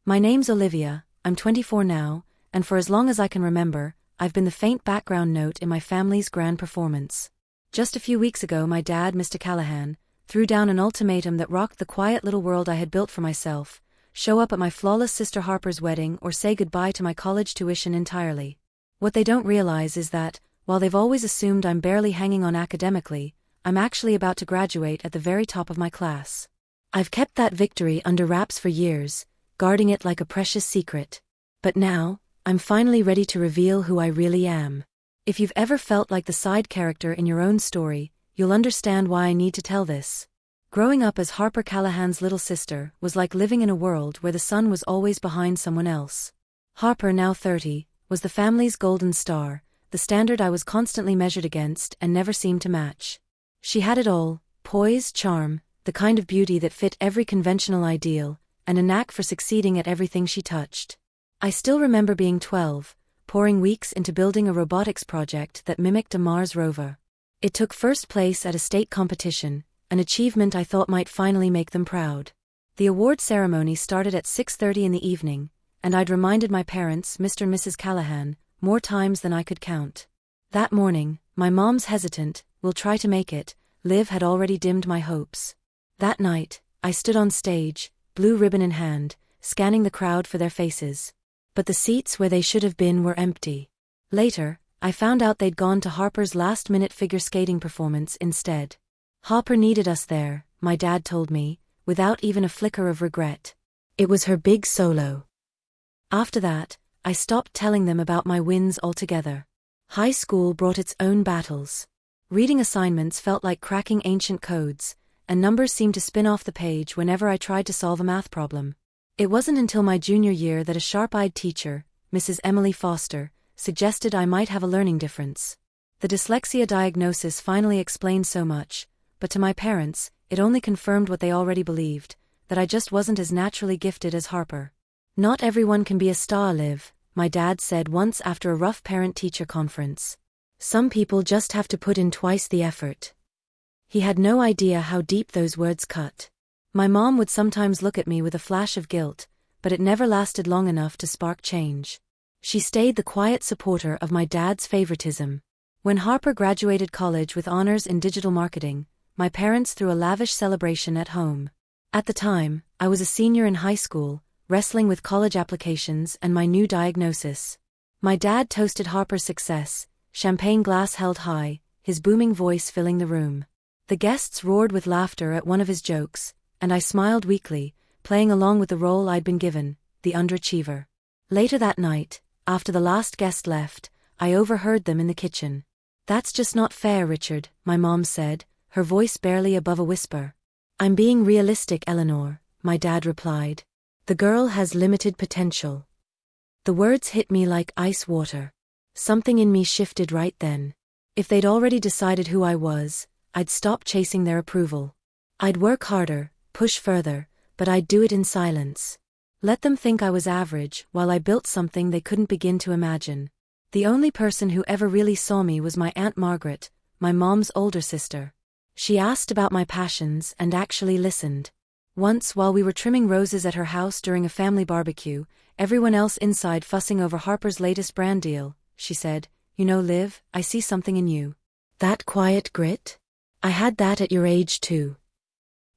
My name's Olivia, I'm 24 now, and for as long as I can remember, I've been the faint background note in my family's grand performance. Just a few weeks ago my dad, Mr. Callahan, threw down an ultimatum that rocked the quiet little world I had built for myself: show up at my flawless sister Harper's wedding or say goodbye to my college tuition entirely. What they don't realize is that, while they've always assumed I'm barely hanging on academically, I'm actually about to graduate at the very top of my class. I've kept that victory under wraps for years, guarding it like a precious secret. But now, I'm finally ready to reveal who I really am. If you've ever felt like the side character in your own story, you'll understand why I need to tell this. Growing up as Harper Callahan's little sister was like living in a world where the sun was always behind someone else. Harper, now 30, was the family's golden star, the standard I was constantly measured against and never seemed to match. She had it all: poise, charm, the kind of beauty that fit every conventional ideal, and a knack for succeeding at everything she touched. I still remember being 12, pouring weeks into building a robotics project that mimicked a Mars rover. It took first place at a state competition, an achievement I thought might finally make them proud. The award ceremony started at 6:30 in the evening, and I'd reminded my parents, Mr. and Mrs. Callahan, more times than I could count. That morning, my mom's hesitant, "We'll try to make it," Liv had already dimmed my hopes. That night, I stood on stage, blue ribbon in hand, scanning the crowd for their faces. But the seats where they should have been were empty. Later, I found out they'd gone to Harper's last-minute figure skating performance instead. Harper needed us there, my dad told me, without even a flicker of regret. It was her big solo. After that, I stopped telling them about my wins altogether. High school brought its own battles. Reading assignments felt like cracking ancient codes, and numbers seemed to spin off the page whenever I tried to solve a math problem. It wasn't until my junior year that a sharp-eyed teacher, Mrs. Emily Foster, suggested I might have a learning difference. The dyslexia diagnosis finally explained so much, but to my parents, it only confirmed what they already believed, that I just wasn't as naturally gifted as Harper. "Not everyone can be a star, Liv," my dad said once after a rough parent-teacher conference. "Some people just have to put in twice the effort." He had no idea how deep those words cut. My mom would sometimes look at me with a flash of guilt, but it never lasted long enough to spark change. She stayed the quiet supporter of my dad's favoritism. When Harper graduated college with honors in digital marketing, my parents threw a lavish celebration at home. At the time, I was a senior in high school, wrestling with college applications and my new diagnosis. My dad toasted Harper's success, champagne glass held high, his booming voice filling the room. The guests roared with laughter at one of his jokes, and I smiled weakly, playing along with the role I'd been given, the underachiever. Later that night, after the last guest left, I overheard them in the kitchen. "That's just not fair, Richard," my mom said, her voice barely above a whisper. "I'm being realistic, Eleanor," my dad replied. "The girl has limited potential." The words hit me like ice water. Something in me shifted right then. If they'd already decided who I was, I'd stop chasing their approval. I'd work harder, push further, but I'd do it in silence. Let them think I was average while I built something they couldn't begin to imagine. The only person who ever really saw me was my Aunt Margaret, my mom's older sister. She asked about my passions and actually listened. Once, while we were trimming roses at her house during a family barbecue, everyone else inside fussing over Harper's latest brand deal, she said, "You know, Liv, I see something in you. That quiet grit? I had that at your age too."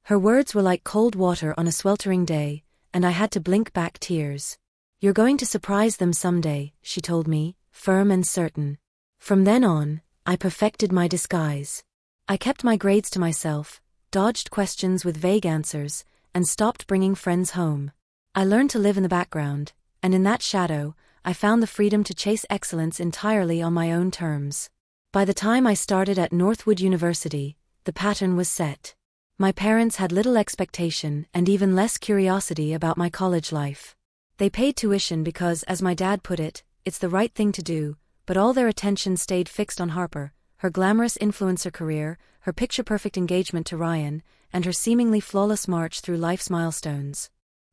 Her words were like cold water on a sweltering day, and I had to blink back tears. "You're going to surprise them someday," she told me, firm and certain. From then on, I perfected my disguise. I kept my grades to myself, dodged questions with vague answers, and stopped bringing friends home. I learned to live in the background, and in that shadow, I found the freedom to chase excellence entirely on my own terms. By the time I started at Northwood University, the pattern was set. My parents had little expectation and even less curiosity about my college life. They paid tuition because, as my dad put it, it's the right thing to do, but all their attention stayed fixed on Harper, her glamorous influencer career, her picture-perfect engagement to Ryan, and her seemingly flawless march through life's milestones.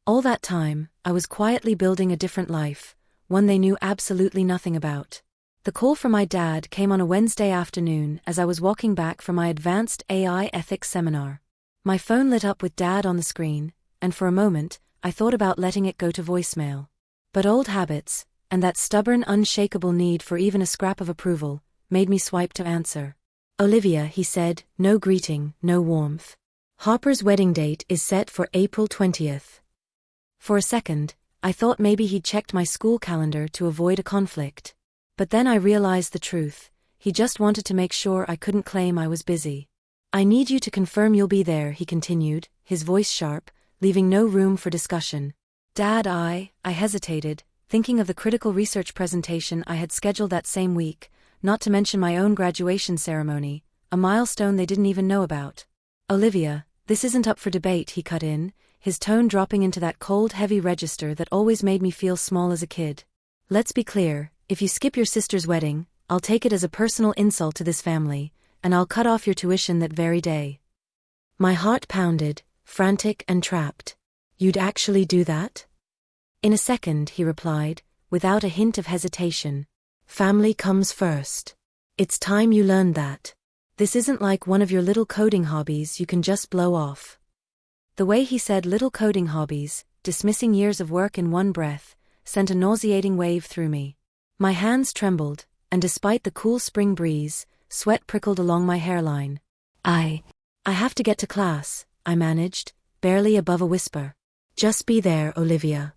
All that time, I was quietly building a different life, one they knew absolutely nothing about. The call from my dad came on a Wednesday afternoon as I was walking back from my advanced AI ethics seminar. My phone lit up with Dad on the screen, and for a moment, I thought about letting it go to voicemail. But old habits, and that stubborn, unshakable need for even a scrap of approval, made me swipe to answer. Olivia, he said, no greeting, no warmth. Harper's wedding date is set for April 20th. For a second, I thought maybe he'd checked my school calendar to avoid a conflict. But then I realized the truth. He just wanted to make sure I couldn't claim I was busy. I need you to confirm you'll be there, he continued, his voice sharp, leaving no room for discussion. Dad, I hesitated, thinking of the critical research presentation I had scheduled that same week, not to mention my own graduation ceremony, a milestone they didn't even know about. Olivia, this isn't up for debate, he cut in, his tone dropping into that cold, heavy register that always made me feel small as a kid. Let's be clear, if you skip your sister's wedding, I'll take it as a personal insult to this family, and I'll cut off your tuition that very day. My heart pounded, frantic and trapped. You'd actually do that? In a second, he replied, without a hint of hesitation. Family comes first. It's time you learned that. This isn't like one of your little coding hobbies you can just blow off. The way he said little coding hobbies, dismissing years of work in one breath, sent a nauseating wave through me. My hands trembled, and despite the cool spring breeze, sweat prickled along my hairline. I have to get to class, I managed, barely above a whisper. Just be there, Olivia.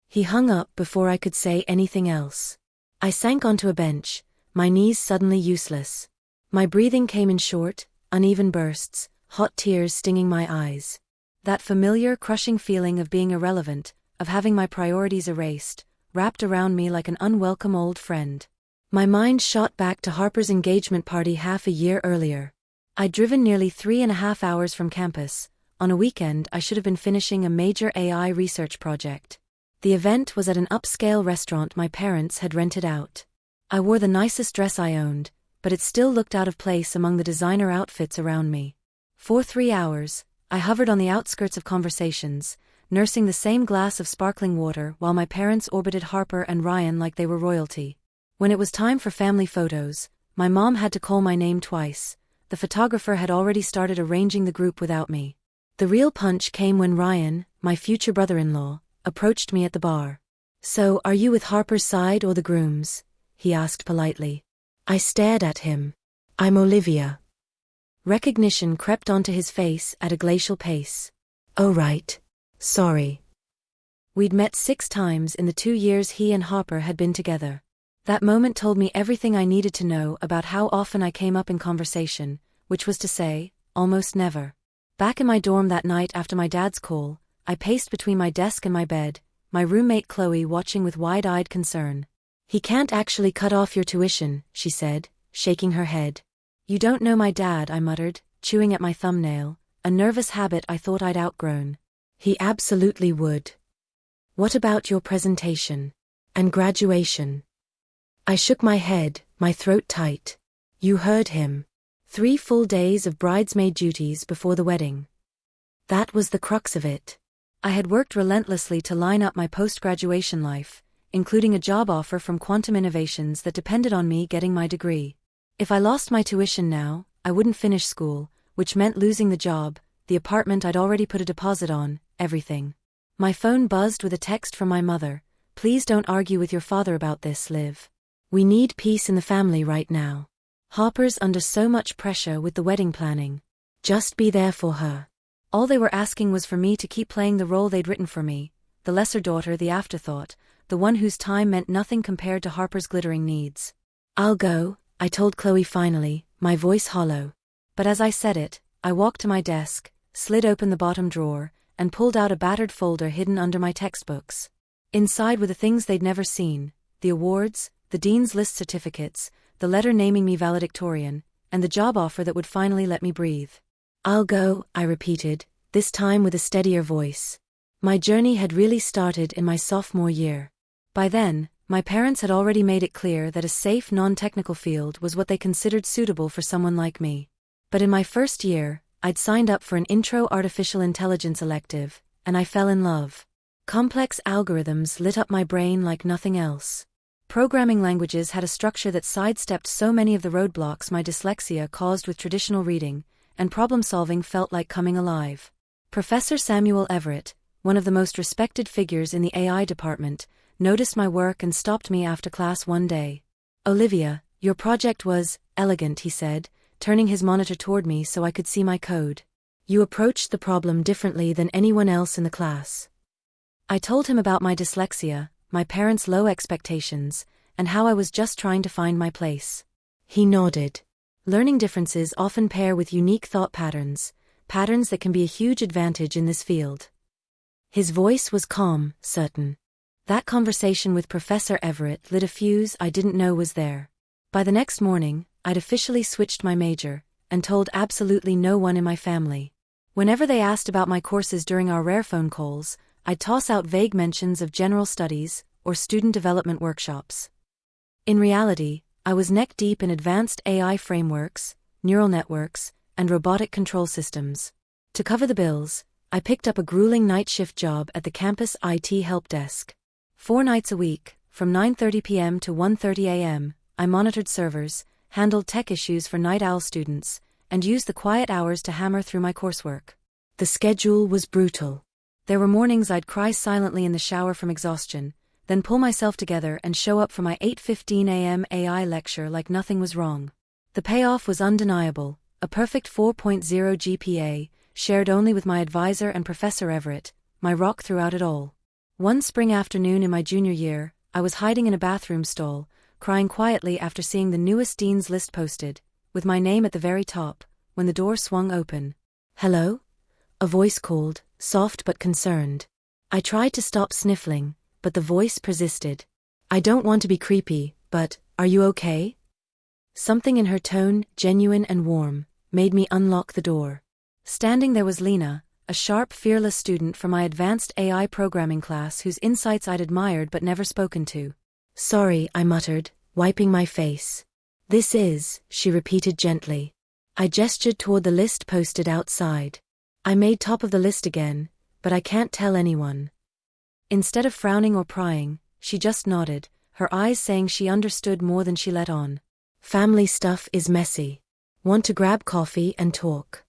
He hung up before I could say anything else. I sank onto a bench, my knees suddenly useless. My breathing came in short, uneven bursts, hot tears stinging my eyes. That familiar, crushing feeling of being irrelevant, of having my priorities erased, wrapped around me like an unwelcome old friend. My mind shot back to Harper's engagement party half a year earlier. I'd driven nearly 3.5 hours from campus. On a weekend I should have been finishing a major AI research project. The event was at an upscale restaurant my parents had rented out. I wore the nicest dress I owned, but it still looked out of place among the designer outfits around me. For 3 hours, I hovered on the outskirts of conversations, nursing the same glass of sparkling water while my parents orbited Harper and Ryan like they were royalty. When it was time for family photos, my mom had to call my name twice. The photographer had already started arranging the group without me. The real punch came when Ryan, my future brother-in-law, approached me at the bar. So, are you with Harper's side or the groom's? He asked politely. I stared at him. I'm Olivia. Recognition crept onto his face at a glacial pace. Oh right. Sorry. We'd met 6 times in the 2 years he and Harper had been together. That moment told me everything I needed to know about how often I came up in conversation, which was to say, almost never. Back in my dorm that night after my dad's call, I paced between my desk and my bed, my roommate Chloe watching with wide-eyed concern. He can't actually cut off your tuition, she said, shaking her head. You don't know my dad, I muttered, chewing at my thumbnail, a nervous habit I thought I'd outgrown. He absolutely would. What about your presentation? And graduation? I shook my head, my throat tight. You heard him. 3 full days of bridesmaid duties before the wedding. That was the crux of it. I had worked relentlessly to line up my post-graduation life, including a job offer from Quantum Innovations that depended on me getting my degree. If I lost my tuition now, I wouldn't finish school, which meant losing the job, the apartment I'd already put a deposit on, everything. My phone buzzed with a text from my mother. Please don't argue with your father about this, Liv. We need peace in the family right now. Harper's under so much pressure with the wedding planning. Just be there for her. All they were asking was for me to keep playing the role they'd written for me, the lesser daughter, the afterthought, the one whose time meant nothing compared to Harper's glittering needs. I'll go, I told Chloe finally, my voice hollow. But as I said it, I walked to my desk, slid open the bottom drawer, and pulled out a battered folder hidden under my textbooks. Inside were the things they'd never seen, the awards, the Dean's List certificates, the letter naming me valedictorian, and the job offer that would finally let me breathe. I'll go, I repeated, this time with a steadier voice. My journey had really started in my sophomore year. By then, my parents had already made it clear that a safe non-technical field was what they considered suitable for someone like me. But in my first year, I'd signed up for an Intro Artificial Intelligence elective, and I fell in love. Complex algorithms lit up my brain like nothing else. Programming languages had a structure that sidestepped so many of the roadblocks my dyslexia caused with traditional reading, and problem-solving felt like coming alive. Professor Samuel Everett, one of the most respected figures in the AI department, noticed my work and stopped me after class one day. "Olivia, your project was elegant," he said, turning his monitor toward me so I could see my code. "You approached the problem differently than anyone else in the class." I told him about my dyslexia, my parents' low expectations, and how I was just trying to find my place. He nodded. Learning differences often pair with unique thought patterns that can be a huge advantage in this field. His voice was calm, certain. That conversation with Professor Everett lit a fuse I didn't know was there. By the next morning, I'd officially switched my major, and told absolutely no one in my family. Whenever they asked about my courses during our rare phone calls, I'd toss out vague mentions of general studies or student development workshops. In reality, I was neck-deep in advanced AI frameworks, neural networks, and robotic control systems. To cover the bills, I picked up a grueling night shift job at the campus IT help desk. 4 nights a week, from 9:30 p.m. to 1:30 a.m., I monitored servers, handled tech issues for night owl students, and used the quiet hours to hammer through my coursework. The schedule was brutal. There were mornings I'd cry silently in the shower from exhaustion, then pull myself together and show up for my 8:15 a.m. AI lecture like nothing was wrong. The payoff was undeniable, a perfect 4.0 GPA, shared only with my advisor and Professor Everett, my rock throughout it all. One spring afternoon in my junior year, I was hiding in a bathroom stall, crying quietly after seeing the newest dean's list posted, with my name at the very top, when the door swung open. "Hello?" a voice called, soft but concerned. I tried to stop sniffling, but the voice persisted. "I don't want to be creepy, but, are you okay?" Something in her tone, genuine and warm, made me unlock the door. Standing there was Lena, a sharp, fearless student from my advanced AI programming class whose insights I'd admired but never spoken to. "Sorry," I muttered, wiping my face. "This is," she repeated gently. I gestured toward the list posted outside. "I made top of the list again, but I can't tell anyone." Instead of frowning or prying, she just nodded, her eyes saying she understood more than she let on. "Family stuff is messy. Want to grab coffee and talk?"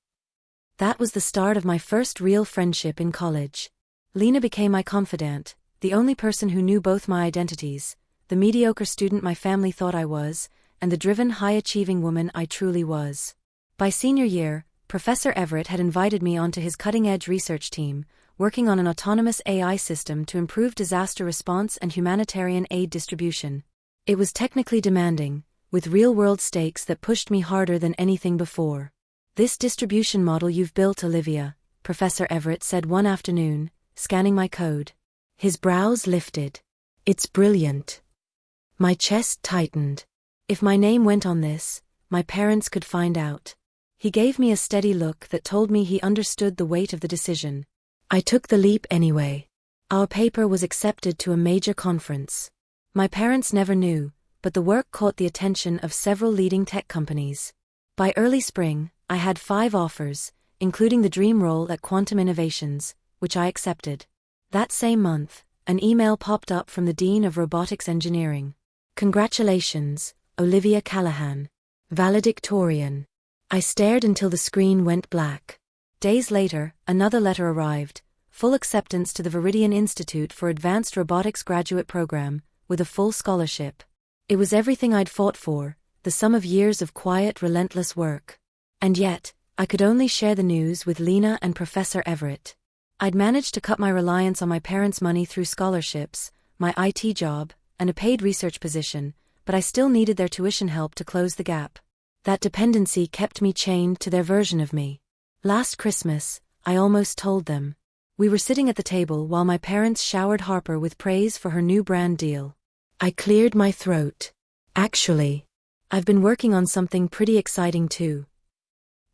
That was the start of my first real friendship in college. Lena became my confidant, the only person who knew both my identities, the mediocre student my family thought I was, and the driven, high-achieving woman I truly was. By senior year, Professor Everett had invited me onto his cutting-edge research team, working on an autonomous AI system to improve disaster response and humanitarian aid distribution. It was technically demanding, with real-world stakes that pushed me harder than anything before. "This distribution model you've built, Olivia," Professor Everett said one afternoon, scanning my code. His brows lifted. "It's brilliant." My chest tightened. If my name went on this, my parents could find out. He gave me a steady look that told me he understood the weight of the decision. I took the leap anyway. Our paper was accepted to a major conference. My parents never knew, but the work caught the attention of several leading tech companies. By early spring, I had 5 offers, including the dream role at Quantum Innovations, which I accepted. That same month, an email popped up from the Dean of Robotics Engineering. "Congratulations, Olivia Callahan. Valedictorian." I stared until the screen went black. Days later, another letter arrived, full acceptance to the Viridian Institute for Advanced Robotics graduate program, with a full scholarship. It was everything I'd fought for, the sum of years of quiet, relentless work. And yet, I could only share the news with Lena and Professor Everett. I'd managed to cut my reliance on my parents' money through scholarships, my IT job, and a paid research position, but I still needed their tuition help to close the gap. That dependency kept me chained to their version of me. Last Christmas, I almost told them. We were sitting at the table while my parents showered Harper with praise for her new brand deal. I cleared my throat. "Actually, I've been working on something pretty exciting too."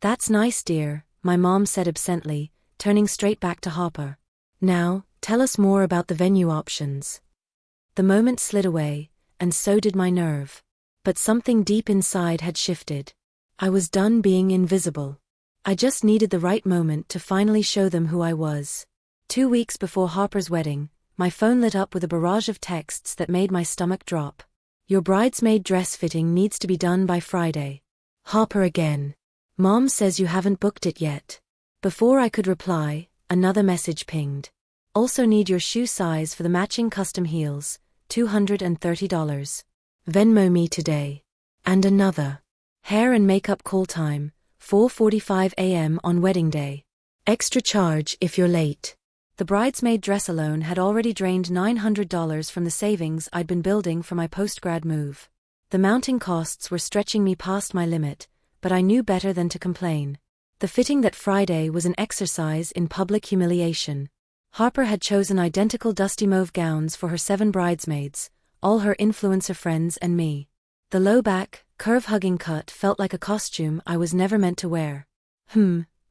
"That's nice, dear," my mom said absently, turning straight back to Harper. "Now, tell us more about the venue options." The moment slid away, and so did my nerve. But something deep inside had shifted. I was done being invisible. I just needed the right moment to finally show them who I was. 2 weeks before Harper's wedding, my phone lit up with a barrage of texts that made my stomach drop. "Your bridesmaid dress fitting needs to be done by Friday." Harper again. "Mom says you haven't booked it yet." Before I could reply, another message pinged. Also need your shoe size for the matching custom heels, $230. Venmo me today. And another. Hair and makeup call time, 4:45 a.m. on wedding day. Extra charge if you're late. The bridesmaid dress alone had already drained $900 from the savings I'd been building for my post-grad move. The mounting costs were stretching me past my limit, but I knew better than to complain. The fitting that Friday was an exercise in public humiliation. Harper had chosen identical dusty mauve gowns for her 7 bridesmaids, all her influencer friends and me. The low-back, curve-hugging cut felt like a costume I was never meant to wear.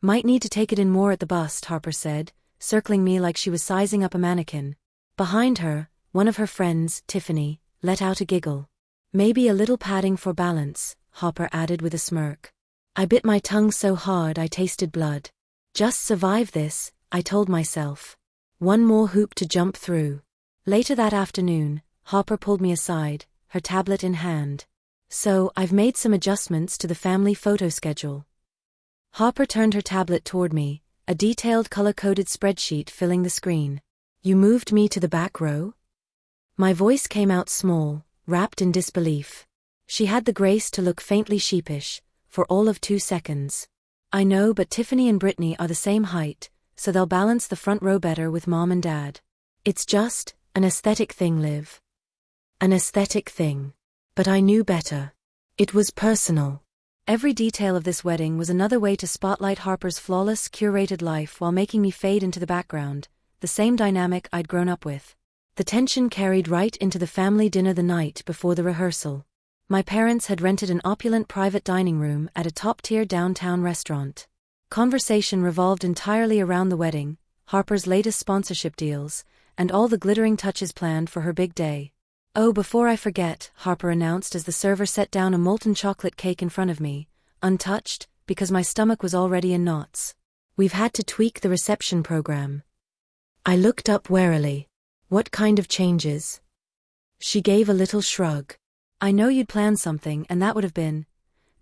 Might need to take it in more at the bust, Harper said, circling me like she was sizing up a mannequin. Behind her, one of her friends, Tiffany, let out a giggle. Maybe a little padding for balance, Harper added with a smirk. I bit my tongue so hard I tasted blood. Just survive this, I told myself. One more hoop to jump through. Later that afternoon, Harper pulled me aside, her tablet in hand. So, I've made some adjustments to the family photo schedule. Harper turned her tablet toward me, a detailed color-coded spreadsheet filling the screen. You moved me to the back row? My voice came out small, wrapped in disbelief. She had the grace to look faintly sheepish, for all of 2 seconds. I know, but Tiffany and Brittany are the same height, so they'll balance the front row better with Mom and Dad. It's just an aesthetic thing, Liv. An aesthetic thing. But I knew better. It was personal. Every detail of this wedding was another way to spotlight Harper's flawless, curated life while making me fade into the background, the same dynamic I'd grown up with. The tension carried right into the family dinner the night before the rehearsal. My parents had rented an opulent private dining room at a top-tier downtown restaurant. Conversation revolved entirely around the wedding, Harper's latest sponsorship deals, and all the glittering touches planned for her big day. Oh, before I forget, Harper announced as the server set down a molten chocolate cake in front of me, untouched, because my stomach was already in knots. We've had to tweak the reception program. I looked up warily. What kind of changes? She gave a little shrug. I know you'd planned something, and that would have been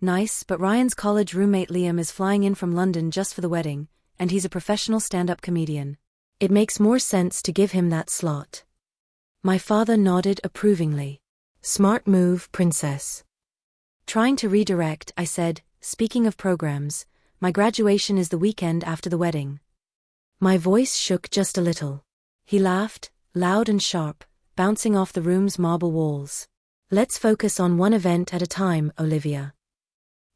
nice, but Ryan's college roommate Liam is flying in from London just for the wedding, and he's a professional stand-up comedian. It makes more sense to give him that slot. My father nodded approvingly. Smart move, princess. Trying to redirect, I said, speaking of programs, my graduation is the weekend after the wedding. My voice shook just a little. He laughed, loud and sharp, bouncing off the room's marble walls. Let's focus on one event at a time, Olivia.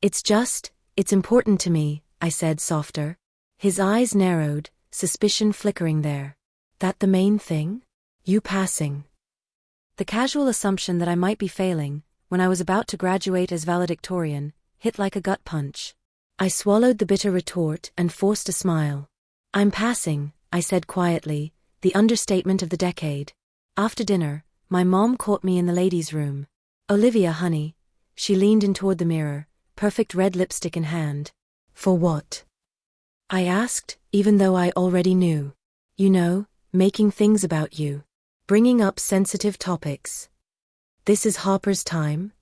It's important to me, I said softer. His eyes narrowed, suspicion flickering there. That the main thing? You passing. The casual assumption that I might be failing, when I was about to graduate as valedictorian, hit like a gut punch. I swallowed the bitter retort and forced a smile. I'm passing, I said quietly, the understatement of the decade. After dinner, my mom caught me in the ladies' room. Olivia, honey. She leaned in toward the mirror, perfect red lipstick in hand. For what? I asked, even though I already knew. You know, making things about you. Bringing up sensitive topics. This is Harper's time?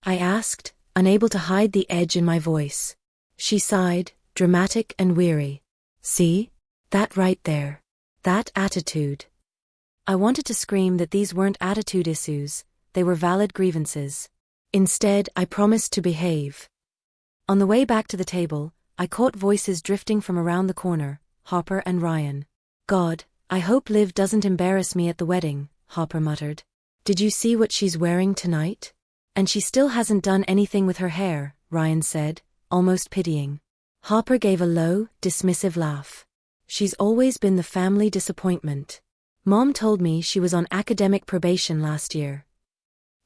I asked, unable to hide the edge in my voice. She sighed, dramatic and weary. See? That right there. That attitude. I wanted to scream that these weren't attitude issues, they were valid grievances. Instead, I promised to behave. On the way back to the table, I caught voices drifting from around the corner, Harper and Ryan. God, I hope Liv doesn't embarrass me at the wedding, Harper muttered. Did you see what she's wearing tonight? And she still hasn't done anything with her hair, Ryan said, almost pitying. Harper gave a low, dismissive laugh. She's always been the family disappointment. Mom told me she was on academic probation last year.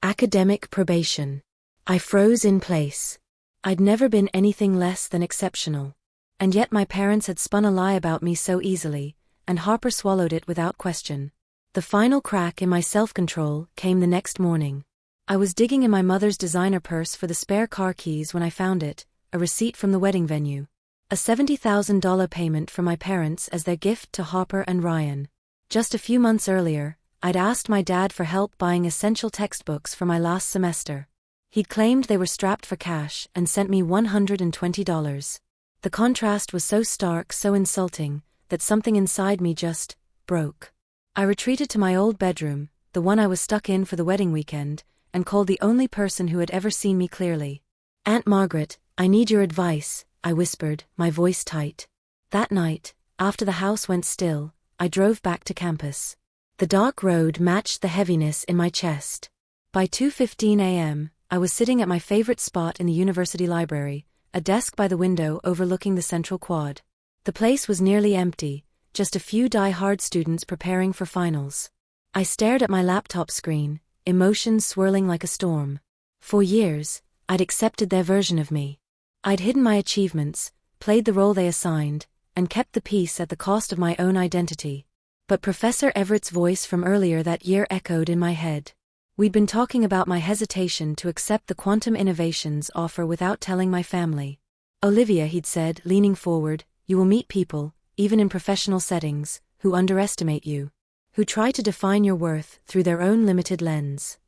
Academic probation. I froze in place. I'd never been anything less than exceptional. And yet my parents had spun a lie about me so easily, and Harper swallowed it without question. The final crack in my self-control came the next morning. I was digging in my mother's designer purse for the spare car keys when I found it, a receipt from the wedding venue. A $70,000 payment from my parents as their gift to Harper and Ryan. Just a few months earlier, I'd asked my dad for help buying essential textbooks for my last semester. He'd claimed they were strapped for cash and sent me $120. The contrast was so stark, so insulting, that something inside me just broke. I retreated to my old bedroom, the one I was stuck in for the wedding weekend, and called the only person who had ever seen me clearly. "Aunt Margaret, I need your advice," I whispered, my voice tight. That night, after the house went still, I drove back to campus. The dark road matched the heaviness in my chest. By 2:15 a.m., I was sitting at my favorite spot in the university library, a desk by the window overlooking the central quad. The place was nearly empty, just a few die-hard students preparing for finals. I stared at my laptop screen, emotions swirling like a storm. For years, I'd accepted their version of me. I'd hidden my achievements, played the role they assigned, and kept the peace at the cost of my own identity. But Professor Everett's voice from earlier that year echoed in my head. We'd been talking about my hesitation to accept the quantum innovations offer without telling my family. "Olivia," he'd said, leaning forward, "you will meet people, even in professional settings, who underestimate you, who try to define your worth through their own limited lens."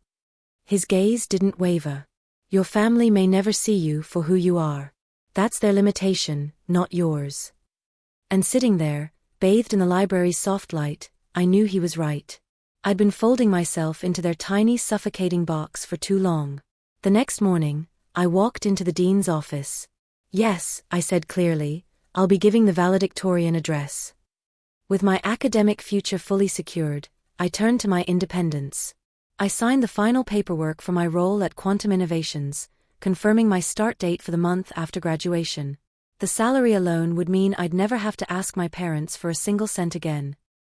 His gaze didn't waver. "Your family may never see you for who you are. That's their limitation, not yours." And sitting there, bathed in the library's soft light, I knew he was right. I'd been folding myself into their tiny suffocating box for too long. The next morning, I walked into the dean's office. "Yes," I said clearly, "I'll be giving the valedictorian address." With my academic future fully secured, I turned to my independence. I signed the final paperwork for my role at Quantum Innovations, confirming my start date for the month after graduation. The salary alone would mean I'd never have to ask my parents for a single cent again.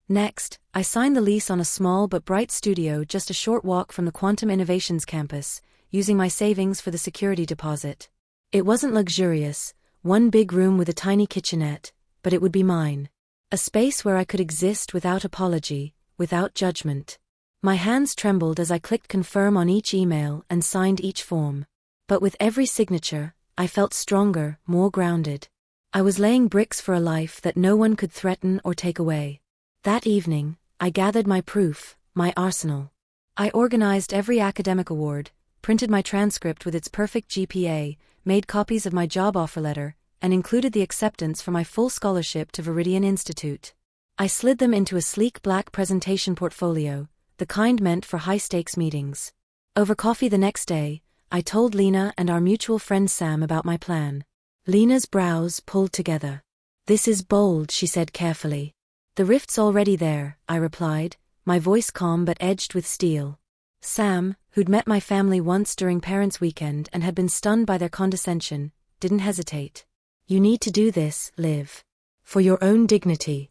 Next, I signed the lease on a small but bright studio just a short walk from the Quantum Innovations campus, using my savings for the security deposit. It wasn't luxurious, one big room with a tiny kitchenette, but it would be mine. A space where I could exist without apology, without judgment. My hands trembled as I clicked confirm on each email and signed each form. But with every signature, I felt stronger, more grounded. I was laying bricks for a life that no one could threaten or take away. That evening, I gathered my proof, my arsenal. I organized every academic award, printed my transcript with its perfect GPA, made copies of my job offer letter, and included the acceptance for my full scholarship to Viridian Institute. I slid them into a sleek black presentation portfolio, the kind meant for high-stakes meetings. Over coffee the next day, I told Lena and our mutual friend Sam about my plan. Lena's brows pulled together. "This is bold," she said carefully. "The rift's already there," I replied, my voice calm but edged with steel. Sam, who'd met my family once during Parents' Weekend and had been stunned by their condescension, didn't hesitate. "You need to do this, Liv. For your own dignity."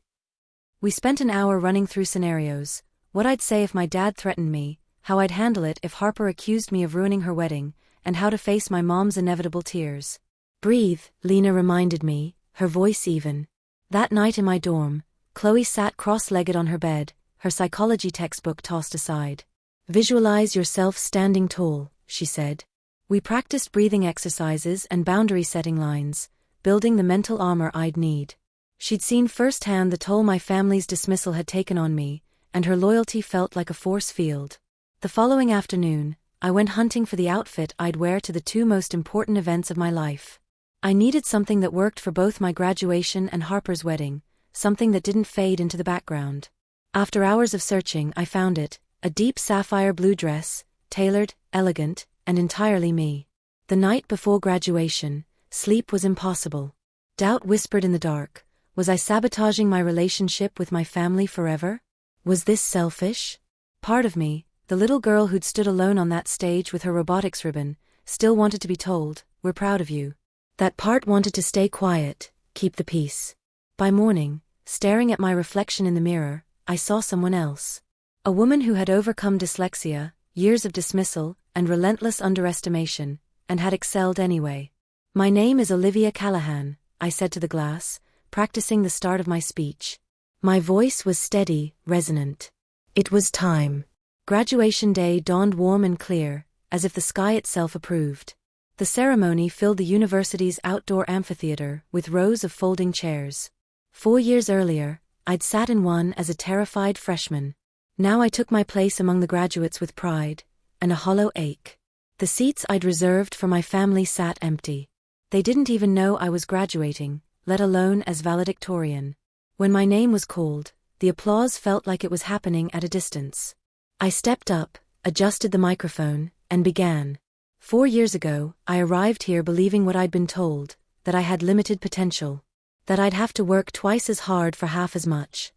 We spent an hour running through scenarios, what I'd say if my dad threatened me, how I'd handle it if Harper accused me of ruining her wedding, and how to face my mom's inevitable tears. "Breathe," Lena reminded me, her voice even. That night in my dorm, Chloe sat cross-legged on her bed, her psychology textbook tossed aside. "Visualize yourself standing tall," she said. We practiced breathing exercises and boundary-setting lines, building the mental armor I'd need. She'd seen firsthand the toll my family's dismissal had taken on me, and her loyalty felt like a force field. The following afternoon, I went hunting for the outfit I'd wear to the two most important events of my life. I needed something that worked for both my graduation and Harper's wedding, something that didn't fade into the background. After hours of searching, I found it, a deep sapphire blue dress, tailored, elegant, and entirely me. The night before graduation, sleep was impossible. Doubt whispered in the dark. Was I sabotaging my relationship with my family forever? Was this selfish? Part of me, the little girl who'd stood alone on that stage with her robotics ribbon, still wanted to be told, "We're proud of you." That part wanted to stay quiet, keep the peace. By morning, staring at my reflection in the mirror, I saw someone else. A woman who had overcome dyslexia, years of dismissal, and relentless underestimation, and had excelled anyway. "My name is Olivia Callahan," I said to the glass, practicing the start of my speech. My voice was steady, resonant. It was time. Graduation day dawned warm and clear, as if the sky itself approved. The ceremony filled the university's outdoor amphitheater with rows of folding chairs. 4 years earlier, I'd sat in one as a terrified freshman. Now I took my place among the graduates with pride, and a hollow ache. The seats I'd reserved for my family sat empty. They didn't even know I was graduating, let alone as valedictorian. When my name was called, The applause felt like it was happening at a distance. I stepped up, adjusted the microphone, and began. 4 years ago, I arrived here believing what I'd been told, that I had limited potential, that I'd have to work twice as hard for half as much.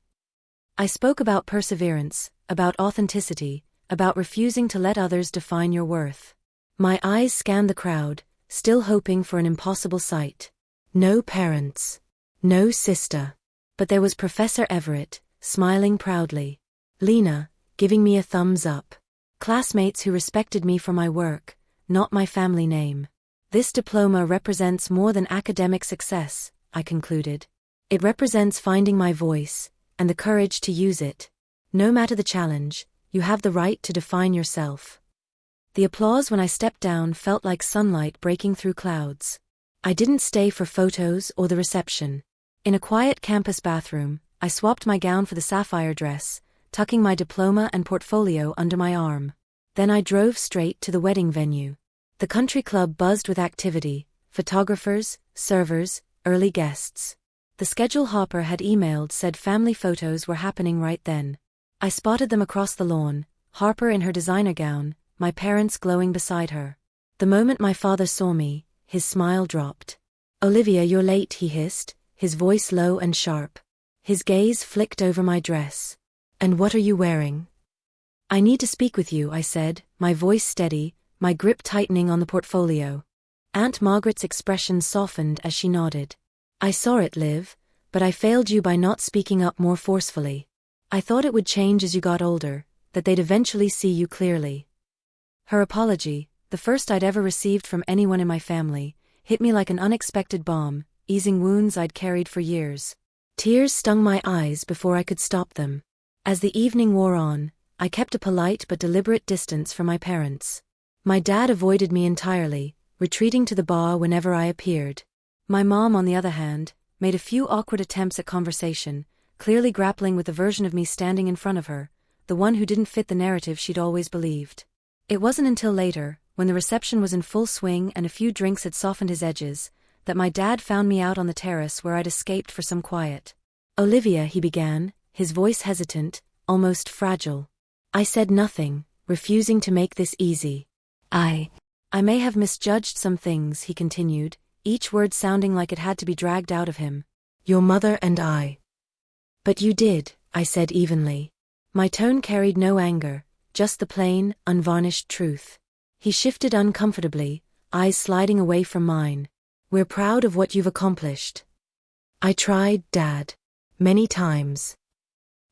I spoke about perseverance, about authenticity, about refusing to let others define your worth. My eyes scanned the crowd, still hoping for an impossible sight. No parents. No sister. But there was Professor Everett, smiling proudly. Lena, giving me a thumbs up. Classmates who respected me for my work, not my family name. This diploma represents more than academic success, I concluded. It represents finding my voice, and the courage to use it. No matter the challenge, you have the right to define yourself. The applause when I stepped down felt like sunlight breaking through clouds. I didn't stay for photos or the reception. In a quiet campus bathroom, I swapped my gown for the sapphire dress, tucking my diploma and portfolio under my arm. Then I drove straight to the wedding venue. The country club buzzed with activity, photographers, servers, early guests. The schedule Hopper had emailed said family photos were happening right then. I spotted them across the lawn, Harper in her designer gown, my parents glowing beside her. The moment my father saw me, his smile dropped. "Olivia, you're late," he hissed, his voice low and sharp. His gaze flicked over my dress. "And what are you wearing?" "I need to speak with you," I said, my voice steady, my grip tightening on the portfolio. Aunt Margaret's expression softened as she nodded. "I saw it, Liv, but I failed you by not speaking up more forcefully. I thought it would change as you got older, that they'd eventually see you clearly." Her apology, the first I'd ever received from anyone in my family, hit me like an unexpected bomb, easing wounds I'd carried for years. Tears stung my eyes before I could stop them. As the evening wore on, I kept a polite but deliberate distance from my parents. My dad avoided me entirely, retreating to the bar whenever I appeared. My mom, on the other hand, made a few awkward attempts at conversation, clearly grappling with the version of me standing in front of her, the one who didn't fit the narrative she'd always believed. It wasn't until later, when the reception was in full swing and a few drinks had softened his edges, that my dad found me out on the terrace where I'd escaped for some quiet. "Olivia," he began, his voice hesitant, almost fragile. I said nothing, refusing to make this easy. I may have misjudged some things," he continued, each word sounding like it had to be dragged out of him. "Your mother and I." "But you did," I said evenly. My tone carried no anger, just the plain, unvarnished truth. He shifted uncomfortably, eyes sliding away from mine. "We're proud of what you've accomplished." "I tried, Dad. Many times."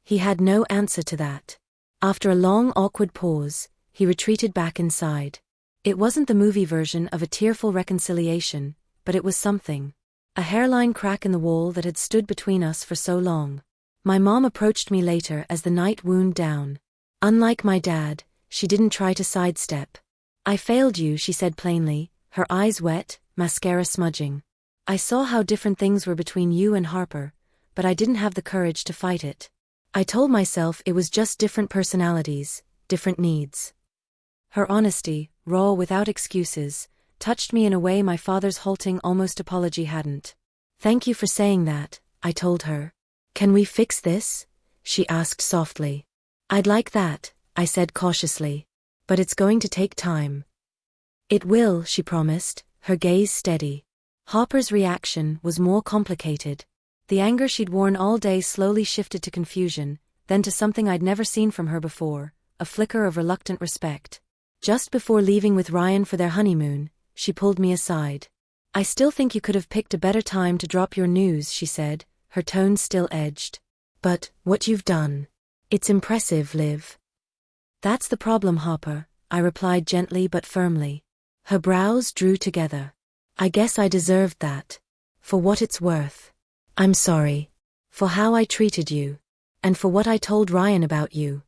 He had no answer to that. After a long, awkward pause, he retreated back inside. It wasn't the movie version of a tearful reconciliation, but it was something. A hairline crack in the wall that had stood between us for so long. My mom approached me later as the night wound down. Unlike my dad, she didn't try to sidestep. "I failed you," she said plainly, her eyes wet, mascara smudging. "I saw how different things were between you and Harper, but I didn't have the courage to fight it. I told myself it was just different personalities, different needs." Her honesty, raw without excuses, touched me in a way my father's halting almost apology hadn't. "Thank you for saying that," I told her. "Can we fix this?" she asked softly. "I'd like that," I said cautiously. "But it's going to take time." "It will," she promised, her gaze steady. Hopper's reaction was more complicated. The anger she'd worn all day slowly shifted to confusion, then to something I'd never seen from her before, a flicker of reluctant respect. Just before leaving with Ryan for their honeymoon, she pulled me aside. "I still think you could have picked a better time to drop your news," she said, her tone still edged. "But, what you've done. It's impressive, Liv." "That's the problem, Hopper," I replied gently but firmly. Her brows drew together. "I guess I deserved that. For what it's worth. I'm sorry. For how I treated you. And for what I told Ryan about you."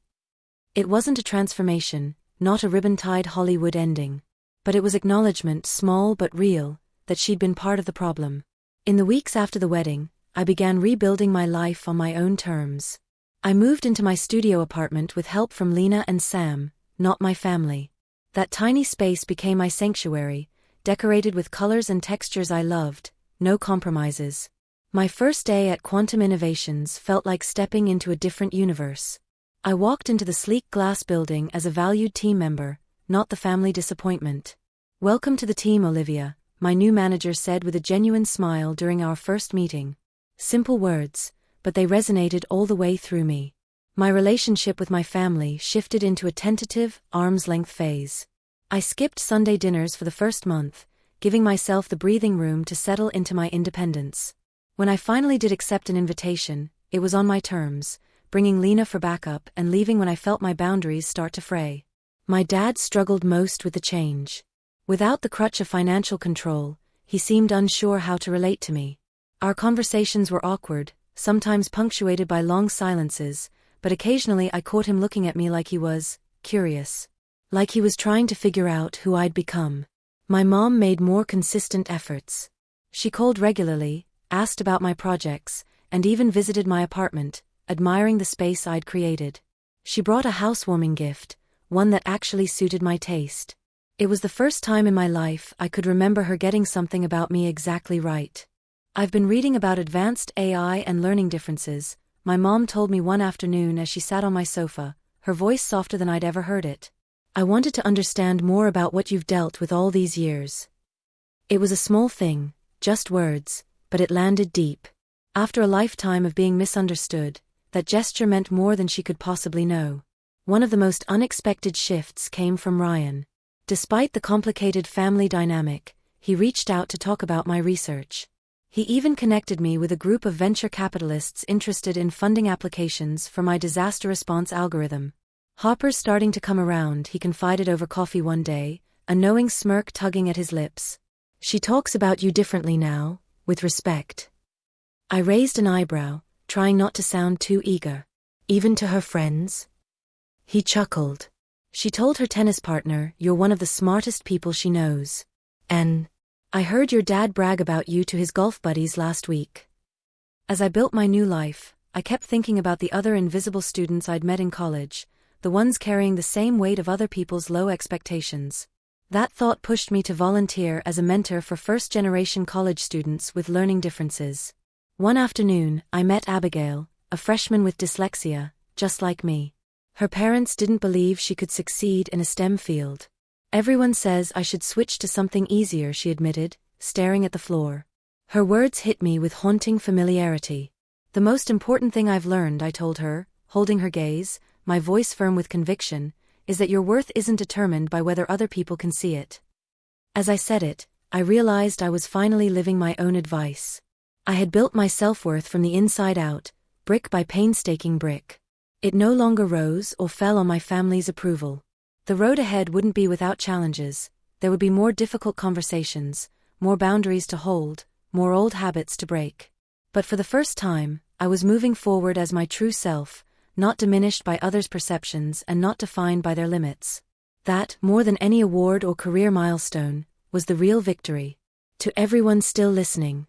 It wasn't a transformation, not a ribbon-tied Hollywood ending. But it was acknowledgement, small but real, that she'd been part of the problem. In the weeks after the wedding, I began rebuilding my life on my own terms. I moved into my studio apartment with help from Lena and Sam, not my family. That tiny space became my sanctuary, decorated with colors and textures I loved, no compromises. My first day at Quantum Innovations felt like stepping into a different universe. I walked into the sleek glass building as a valued team member, not the family disappointment. "Welcome to the team, Olivia," my new manager said with a genuine smile during our first meeting. Simple words, but they resonated all the way through me. My relationship with my family shifted into a tentative, arm's-length phase. I skipped Sunday dinners for the first month, giving myself the breathing room to settle into my independence. When I finally did accept an invitation, it was on my terms, bringing Lena for backup and leaving when I felt my boundaries start to fray. My dad struggled most with the change. Without the crutch of financial control, he seemed unsure how to relate to me. Our conversations were awkward, sometimes punctuated by long silences, but occasionally I caught him looking at me like he was curious. Like he was trying to figure out who I'd become. My mom made more consistent efforts. She called regularly, asked about my projects, and even visited my apartment, admiring the space I'd created. She brought a housewarming gift, one that actually suited my taste. It was the first time in my life I could remember her getting something about me exactly right. "I've been reading about advanced AI and learning differences," my mom told me one afternoon as she sat on my sofa, her voice softer than I'd ever heard it. "I wanted to understand more about what you've dealt with all these years." It was a small thing, just words, but it landed deep. After a lifetime of being misunderstood, that gesture meant more than she could possibly know. One of the most unexpected shifts came from Ryan. Despite the complicated family dynamic, he reached out to talk about my research. He even connected me with a group of venture capitalists interested in funding applications for my disaster response algorithm. "Hopper's starting to come around," he confided over coffee one day, a knowing smirk tugging at his lips. "She talks about you differently now, with respect." I raised an eyebrow, trying not to sound too eager. "Even to her friends?" He chuckled. "She told her tennis partner you're one of the smartest people she knows. And I heard your dad brag about you to his golf buddies last week." As I built my new life, I kept thinking about the other invisible students I'd met in college, the ones carrying the same weight of other people's low expectations. That thought pushed me to volunteer as a mentor for first-generation college students with learning differences. One afternoon, I met Abigail, a freshman with dyslexia, just like me. Her parents didn't believe she could succeed in a STEM field. "Everyone says I should switch to something easier," she admitted, staring at the floor. Her words hit me with haunting familiarity. "The most important thing I've learned," I told her, holding her gaze, my voice firm with conviction, "is that your worth isn't determined by whether other people can see it." As I said it, I realized I was finally living my own advice. I had built my self-worth from the inside out, brick by painstaking brick. It no longer rose or fell on my family's approval. The road ahead wouldn't be without challenges. There would be more difficult conversations, more boundaries to hold, more old habits to break. But for the first time, I was moving forward as my true self, not diminished by others' perceptions and not defined by their limits. That, more than any award or career milestone, was the real victory. To everyone still listening,